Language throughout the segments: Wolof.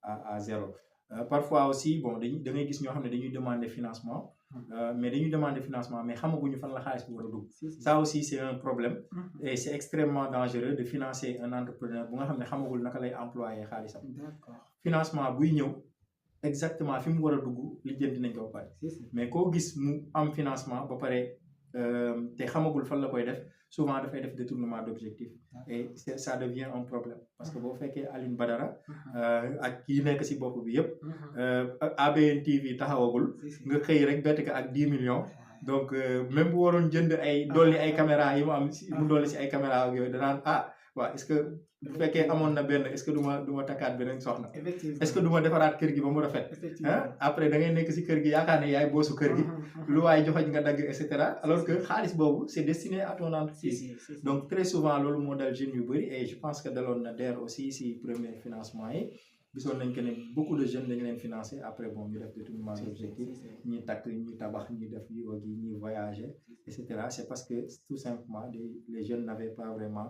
à zéro. Parfois aussi bon da ngay gis ñoo xam ne dañuy demander financement mais dañuy demander financement mais xamaguñu fan la xaalis bi war a dugg. Ça aussi c'est un problème et c'est extrêmement dangereux de financer un entrepreneur bu nga xam ne xamagul naka lay employer xaalisam. Financement buy ñëw exactement fi mu war a dugg lijjanti nañ ko ba pare mais koo gis mu am financement ba pare te xamagul fan la koy def souvent dafay def détournement d'objectif et ça devient un problème parce que boo fekkee Alioune Badara ak yi nekk ci bopp bi yëpp ABN TV taxawagul nga xëy rek bett ko ak 10 millions donc même bu waroon jënd ay dolli ay caméra yi mu am mu dolli ci ay caméra ak yooyu danaan waaw est-ce que bu fekkee amoon na benn est-ce que du ma takkaat beneen soxna est-ce que du ma defaraat kër gi ba mu rafet après da ngay nekk ci kër gi yaakaar ne yaay boosu kër gi lu waay joxoñ nga dagg et cetera alors que xaalis boobu c'est destiné à ton entreprise donc très souvent loolu moo dal jeunes yu bëri et je pense que daloon na DER aussi ci premier financement yi gisoon nañ que ne beaucoup de jeunes dañu leen financer après bon ñu def détournement d'objectif ñi takk ñi tabax ñi def yi wagi ñi voyager et cetera c'est parce que tout simplement les jeunes n'avaient pas vraiment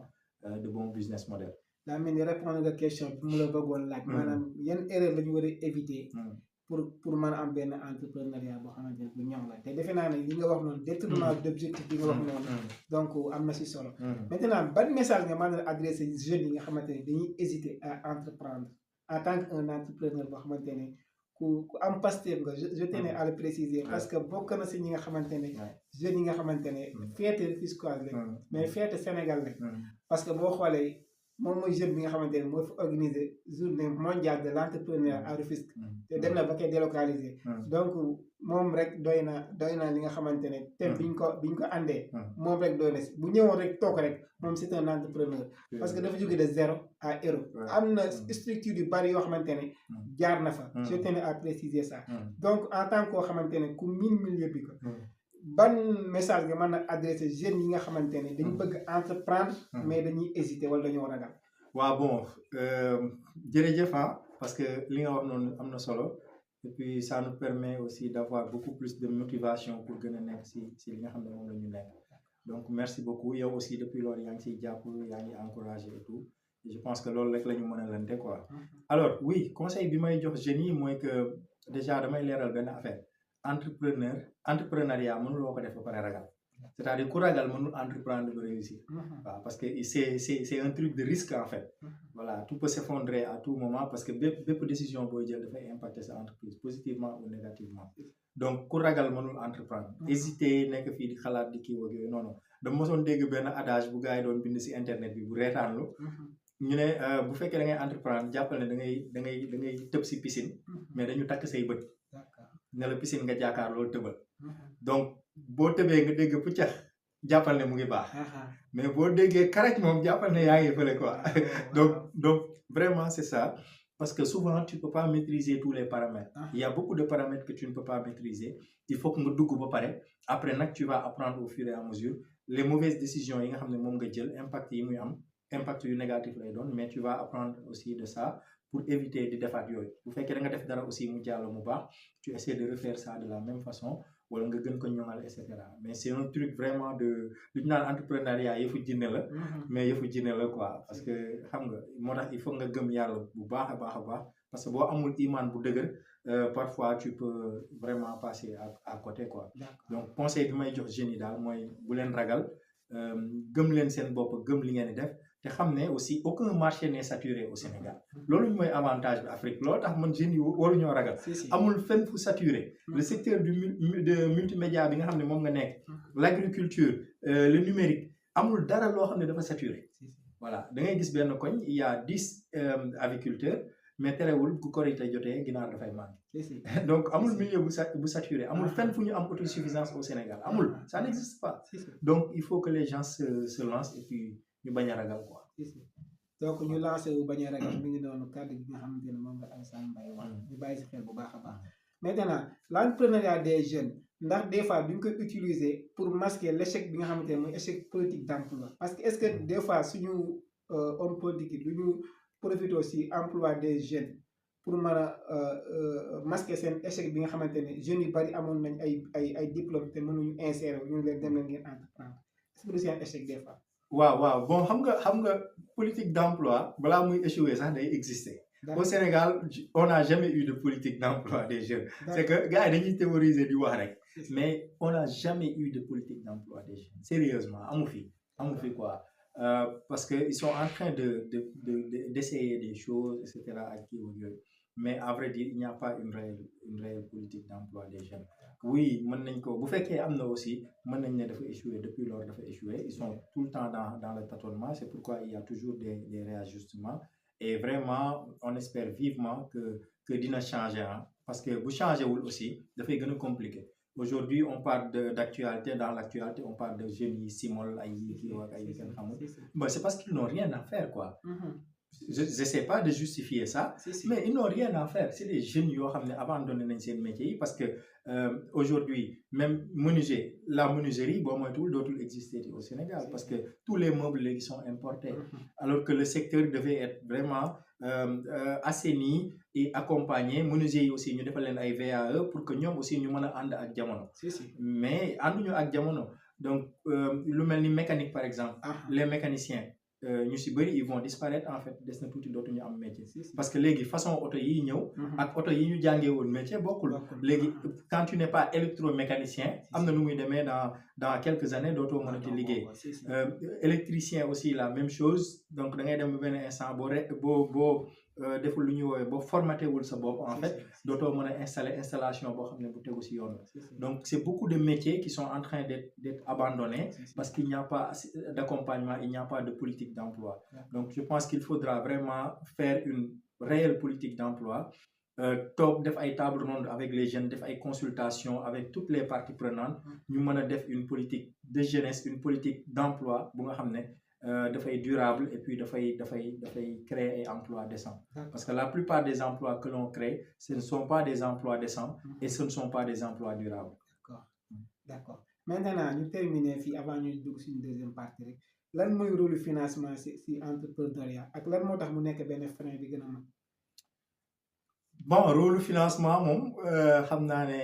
de bon business model. daa mel ni répondre nga question bi mu la bëggoon laaj. maanaam yan erreur la ñu war a éviter. pour mën a am benn entrepreneuriat boo xamante ne bu ñoŋ la te defe naa ne li nga wax noonu détournement d'objectif bi nga wax noonu. donc am na ci solo. maintenant ban message nga mën a adresser jeunes yi nga xamante ne dañuy hésiter à entreprendre en tant qu'un entrepreneur boo xamante ne ku am Pastef nga je tenais à le préciser parce que bokk na ci ñi nga xamante ne jeunes yi nga xamante ne fierté Rufisquoise la mais fierté Sénégal la parce que boo xoolee moom mooy jeune bi nga xamante ne mooy fi organiser journée mondiale de l'entrepreneur à Rufisque te dem na ba koy délocaliser donc moom rek doy na li nga xamante ne thème biñ ko àndee moom rek doy na si bu ñëwoon rek toog rek moom c'est un entrepreneur parce que dafa jóge de 0 à héros am na structure yu bari yoo xamante ne jaar na fa je tenais à préciser ça donc en tant que koo xamante ne ku miin milieu bi ko ban message nga mën a adresser jeunes yi nga xamante ne dañu bëgg entreprendre mais dañuy hésiter wala dañoo ragal waaw bon jërëjëf parce que li nga wax noonu am na solo et puis ça nous permet aussi d'avoir beaucoup plus de motivation pour gën a nekk si li nga xam ne moom la ñu nekk donc merci beaucoup yow aussi depuis loolu yaa ngi siy jàpp yaa ngi encouragé et tout et je pense que loolu rek la ñu mën a lante quoi alors oui conseil bi may jox jeunes yi mooy que déjà damay leeral benn affaire entrepreneuriat mënuloo ko def ba pare ragal c'est-à-dire ku ragal mënul entreprendre ba réussir waaw parce que c'est un truc de risque en fait voilà tout peut s'effondrer à tout moment parce que bépp décision booy jël dafay impacter sa entreprise positivement ou négativement donc ku ragal mënul entreprendre hésiter nekk fii di xalaat di kii wag yooyu non non dama mosoon dégg benn adage bu gars yi doon bind ci internet bi bu reetaanlu ñu ne bu fekkee da ngay entreprendre jàppal ne da ngay tëb ci piscine mais dañu takk say bët ne la piscine nga jaakaar loolu tëbal donc boo tëbee nga dégg puccax jàppal ne mu ngi baax mais boo déggee karaj moom jàppal ne yaa ngi fële quoi donc vraiment c'est ça parce que souvent tu peux pas maîtriser tous les paramètres il y a beaucoup de paramètres que tu ne peux pas maîtriser il faut que nga dugg ba pare après nag tu vas apprendre au fur et à mesure les mauvaises décisions yi nga xam ne moom nga jël impact yi muy am impact yu négatif lay doon mais tu vas apprendre aussi de ça pour éviter di defaat yooyu bu fekkee da nga def dara aussi mu jàll mu baax tu essaies de refaire ça de la même façon wala nga gën ko ñoŋal et cetera mais c'est un truc vraiment de lu ñu naan entrepreneuriat yëfu jinne la mais yëfu jinne la quoi parce que xam nga moo tax il faut nga gëm yàlla bu baax a baax parce que boo amul iman bu dëgër parfois tu peux vraiment passer à côté quoi donc conseil bi may jox jeunes yi daal mooy bu leen ragal gëm leen seen bopp gëm li ngeen di def te xam ne aussi aucun marché n'est saturé au Sénégal loolu mooy avantage bi Afrique loolu tax man jeunes yi waruñoo ragal amul fenn fu saturé le secteur de multimédia bi nga xam ne moom nga nekk l'agriculture le numérique amul dara loo xam ne dafa saturé voilà da ngay gis benn koñ il y a 10 aviculteurs mais terewul bu korite jotee ginaar dafay manqué donc amul milieu bu saturé amul fenn fu ñu am autosuffisance au Sénégal amul ça n'existe pas donc il faut que les gens se lancent et puis ñu bañ a ragal quoi donc ñu lancé wu bañ a ragal mi ngi noonu kàddu gi nga xamante ne moom la Alassane Mbaye wax ñu bàyyi si xel bu baax a baax maintenant l'entrepreneuriat des jeunes ndax des fois duñ koy utiliser pour masquer l'échec bi nga xamante ne mooy échec politique d'emploi parce que est-ce que des fois suñu homme politique yi duñu profiter aussi emploi des jeunes pour mën a masquer seen échec bi nga xamante ne jeunes yu bari amoon nañ ay diplôme te mënuñu insérer ñu leen dem leen ngeen entreprendre est-ce que du seen échec des fois waaw bon xam nga politique d'emploi balaa muy échouer sax day exister Au Sénégal, on n'a jamais eu de politique d'emploi des jeunes. C'est que, gars, ils théoriser du Warek. Mais on n'a jamais eu de politique d'emploi des jeunes. Sérieusement, on fait quoi? Parce qu'ils sont en train d'essayer des choses, etc. Mais à vrai dire, il n'y a pas une réelle politique d'emploi des jeunes. Oui, vous faites qu'il y a aussi, échouer depuis lors dafa échouer. Ils sont tout le temps dans le tâtonnement. C'est pourquoi il y a toujours des réajustements. Et vraiment, on espère vivement que dina changer. Hein? Parce que vous changez aussi, ça fait compliqué. Aujourd'hui, on parle d'actualité. Dans l'actualité, on parle de jeunes Simol, c'est parce qu'ils n'ont rien à faire, quoi. Je n'essaie pas de justifier ça, mais ils n'ont rien à faire. C'est les jeunes qui ont abandonné leur métier parce que aujourd'hui, même la menuiserie, doit exister au Sénégal parce que tous les meubles sont importés. Alors que le secteur devait être vraiment assaini et accompagné. Menuisiers aussi, nous devons faire VAE pour que nous aussi nous puissions aller avec Diamono. Mais nous avec Diamono. Donc, le mécanique par exemple, les mécaniciens. Ils vont disparaître en fait des na tuuti dootuñu am métier parce que léegi façon auto yi ñëw ak auto yi ñu jàngee woon métier bokkul léegi quand tu n'es pas électromécanicien am na nu muy demee dans quelques années dootoo mënati liggéey électricien aussi la même chose donc da ngay dem benn instant boo deful lu ñuy woowee boo formaté wul sa bopp en fait dootoo mën a installer installation boo xam ne bu tegu si yoon donc c'est beaucoup de métiers qui sont en train d'être abandonnés parce qu'il n'y a pas d'accompagnement, il n'y a pas de politique d'emploi. Donc je pense qu'il faudra vraiment faire une réelle politique d'emploi. Top def ay table ronde avec les jeunes, def ay consultations avec toutes les parties prenantes. Ñu mën a def une politique de jeunesse, une politique d'emploi bu nga xam ne dafay durable et puis dafay créer des emplois décents. Parce que la plupart des emplois que l'on crée, ce ne sont pas des emplois décents et ce ne sont pas des emplois durables. D'accord. Maintenant, nous terminons avant de dugg ci deuxième partie rek lan mooy rôle financement ci entrepreneuriat ak lan moo tax mu nekk benn frein bi gën a mag. Bon rôle financement moom xam naa ne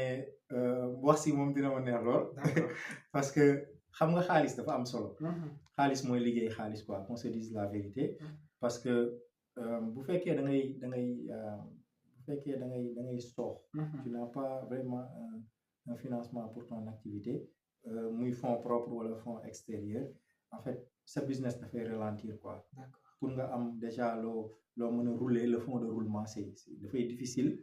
wax si moom dina ma neex lool parce que xam nga xaalis dafa am solo. Xaalis mooy liggéey xaalis quoi qu'on se dise la vérité parce que bu fekkee da ngay soox tu n'as pas vraiment un financement pour ton activité. Muy fonds propre wala fonds extérieur en fait sa business dafay ralentir quoi pour nga am déjà loo mën a rouler le fond de roulement c'est dafay difficile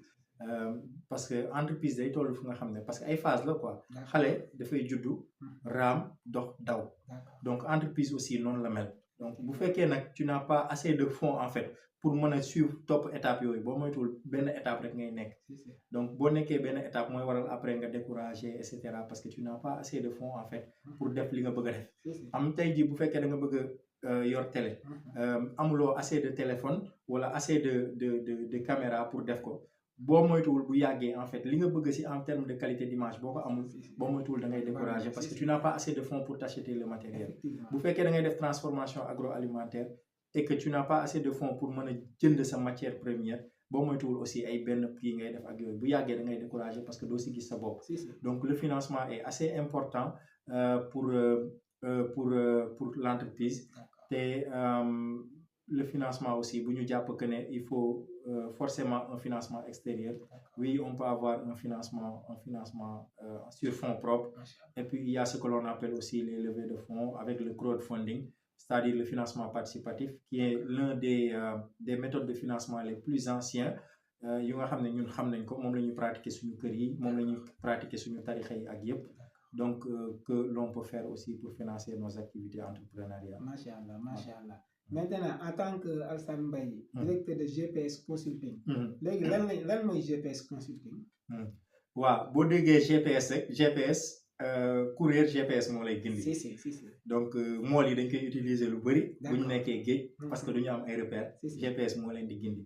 parce que entreprise day toll fu nga xam ne parce que ay phase la quoi xale dafay juddu raam dox daw donc entreprise aussi noonu la mel donc bu fekkee nag tu n'as pas assez de fonds en fait pour mën a suivre top étape yooyu boo moytuwul benn étape rek ngay nekk donc boo nekkee benn étape mooy waral après nga décourager et cetera parce que tu n'as pas assez de fonds en fait pour def li nga bëgg a def am tey jii bu fekkee da nga bëgg a yor télé amuloo assez de téléphone wala assez de caméra pour def ko boo moytuwul bu yàggee en fait li nga bëgg si en termes de qualité d'image boo ko amul boo moytuwul da ngay décourager parce que tu n'as pas assez de fonds pour t'acheter le matériel bu fekkee da ngay def transformation agroalimentaire et que tu n'as pas assez de fonds pour mën a jënd sa matière première boo moytuwul aussi ay benn prix ngay def ak yooyu bu yàggee da ngay décourager parce que doo si gis sa bopp donc le financement est assez important pour l'entreprise te le financement aussi bu ñu jàpp que ne il faut forcément un financement extérieur oui on peut avoir un financement sur fonds propres et puis il y a ce que l'on appelle aussi les levées de fonds avec le crowdfunding c'est-à-dire le financement participatif qui est l'un des méthodes de financement les plus anciens yu nga xam ne ñun xam nañ ko moom la ñuy pratiquer suñu kër yi moom la ñuy pratiquer suñu tarixa yi ak yëpp donc que l'on peut faire aussi pour financer nos activités entrepreneuriales. Machallah. Maintenant en tant que Alassane Mbaye directeur de GPS Consulting léegi lan mooy GPS Consulting waaw boo déggee GPS rek GPS courrier GPS moo lay gindi donc mool yi dañ koy utiliser lu bëri bu ñu nekkee géej parce que duñu am ay repères GPS moo leen di gindi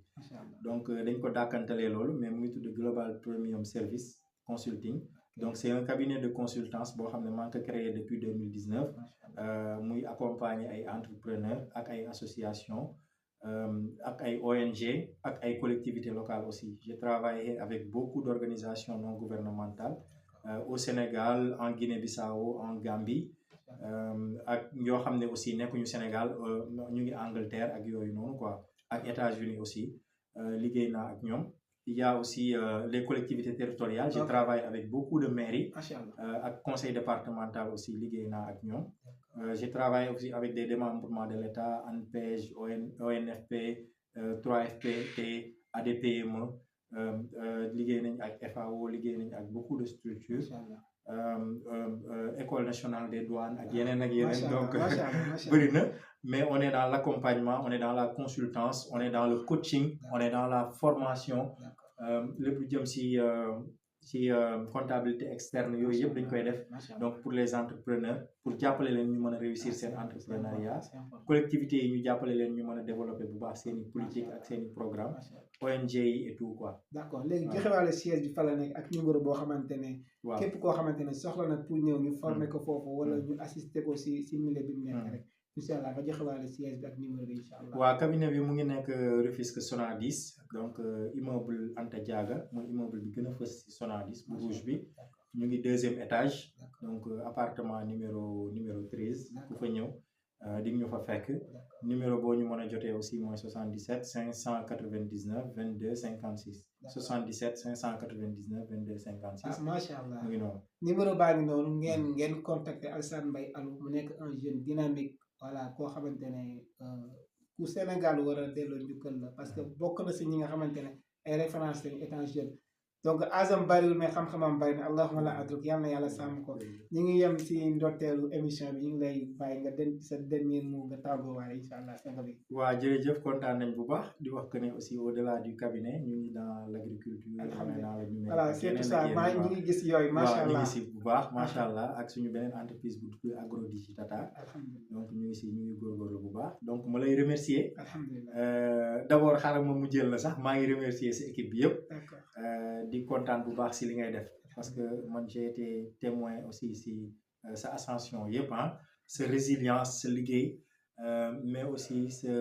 donc dañ ko dàkkantalee loolu mais mu ngi tudd Global Premium Service Consulting donc c'est un cabinet de consultance boo xam ne maa ngi ko créé depuis 2019 muy accompagner ay entrepreneurs ak ay associations ak ay ONG ak ay collectivités locales aussi j'ai travaillé avec beaucoup d'organisations non gouvernementales au Sénégal en Guinée-Bissau en Gambie ak yoo xam ne aussi nekkuñu Sénégal ñu ngi Angleterre ak yooyu noonu quoi ak États-Unis aussi liggéey naa ak ñoom. Il y a aussi les collectivités territoriales. Je travaille avec beaucoup de mairies. Avec conseil départemental aussi, liggéey naa ak ñoom. Je travaille aussi avec des démembrements de l'État, ANPEJ, ONFP, 3FPT, ADPME. Liggéey nañ ak FAO, liggéey nañ ak beaucoup de structures. École nationale des douanes ak yeneen ak yeneen. Donc bëri na. Mais on est dans l'accompagnement, on est dans la consultance, on est dans le coaching, on est dans la formation. Le plus jëm ci comptabilité externe yooyu yëpp dañ koy def. Donc pour les entrepreneurs pour jàppale leen ñu mën a réussir seen entrepreneuriat. Collectivités yi ñu jàppale leen ñu mën a développer bu baax seen i politique ak seen i programme. ONG yi et tout quoi. D'accord léegi joxewaale siège bi fa la nekk ak numéro boo xamante ne. waaw képp koo xamante ne soxla na pour ñëw ñu former ko foofu wala ñu assister ko si milieu bi mu nekk rek. incha allah nga joxewaale siège bi ak numéro bi incha allah. waaw cabinet bi mu ngi nekk Rufisque Sonadis donc immeuble Anta Diaga mooy immeuble bi gën a fës ci Sonadis bu rouge bi. ñu ngi 2e étage. donc appartement numéro 13. ku fa ñëw di ñu fa fekk. numéro boo ñu mën a jotee aussi mooy 77 599 22 56. 77 599 22 56. macha allah mu ngi noonu. numéro baa ngi noonu ngeen contacter Alassane Mbaye Alou mu nekk un jeune dynamique. voilà koo xamante ne ku Sénégal war a delloo njukkal la parce que bokk na si ñi nga xamante ne ay référence lañu étant jeune donc asam bariwul mais xam-xamam bari na allahuma la adruk yal na yàlla sàmm ko ñu ngi yem si ndorteelu émission bi ñu ngi lay bàyyi nga sa dernier mot nga tàggoo waaye incha allah sanga bi waaw jërëjëf kontaan nañ bu baax di wax que ne aussi au delà du cabinet ñu ngi dans l' agriculture voilà c'est tout ça maa ñu ngi gis yooyu macha allah ñu ngi si bu baax macha allah ak suñu beneen entreprise bu tudd Agrodigitata donc ñu ngi góorgóorlu bu baax donc ma lay remercier d' abord xaaral ma mu jël la sax maa ngi remercier sa équipe bi yëpp di kontaan bu baax si li ngay def parce que man j'ai été témoin aussi si sa ascension yëpp sa résilience sa liggéey mais aussi sa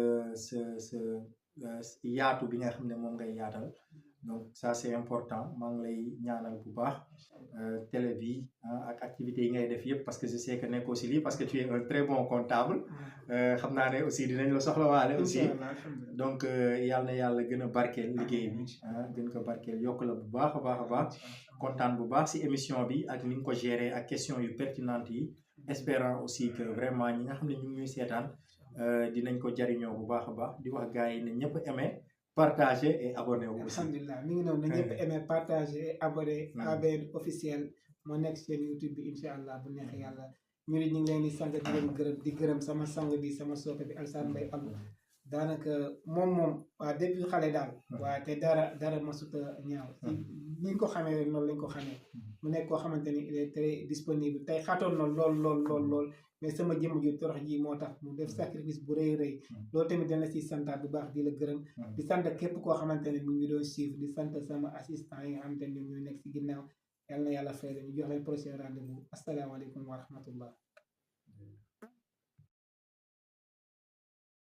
yaatu bi nga xam ne moom ngay yaatal donc ça c'est important maa ngi lay ñaanal bu baax télé bi ak activités yi ngay def yëpp parce que je sais que nekkoo si lii parce que tu es un très bon comptable xam naa ne aussi dinañ la soxlawaale aussi donc yàlla na yàlla gën a barkeel liggéey bi gën ko barkeel yokk la bu baax a baax kontaan bu baax si émission bi ak ni nga ko gérer ak question yu pertinentes yi espérant aussi que vraiment ñi nga xam ne ñu ngi ñuy seetaan dinañ ko jariñoo bu baax a baax di wax gars yi ne ñëpp aimé partager et abonné wu aussi. alhamdulilah mi ngi noonu na ñëpp aimé partager et abonné ABN officiel moo nekk seen YouTube bi incha allah bu neexee yàlla ñu ngi leen di sant di leen gërëm di gërëm sama sang bi sama soppe bi Alassane Mbaye Alou daanaka moom waa depuis xale daal waaye te dara masuta ñaaw ni ñu ko xamee rek noonu lañ ko xamee mu nekk koo xamante ni il est très disponible tey xaatoon na lool mais sama jëmm ju torox ji moo tax mu def sacrifice bu rëy loolu tamit dana si santaat bu baax di la gërëm di sant képp koo xamante ne mu ngi doon suivre di sant sama assistant yi nga xamante ne ñoom ñoo nekk si ginnaaw yal na yàlla fay ñu jox leen prochain rendez-vous asalaamaaleykum wa rahmatullah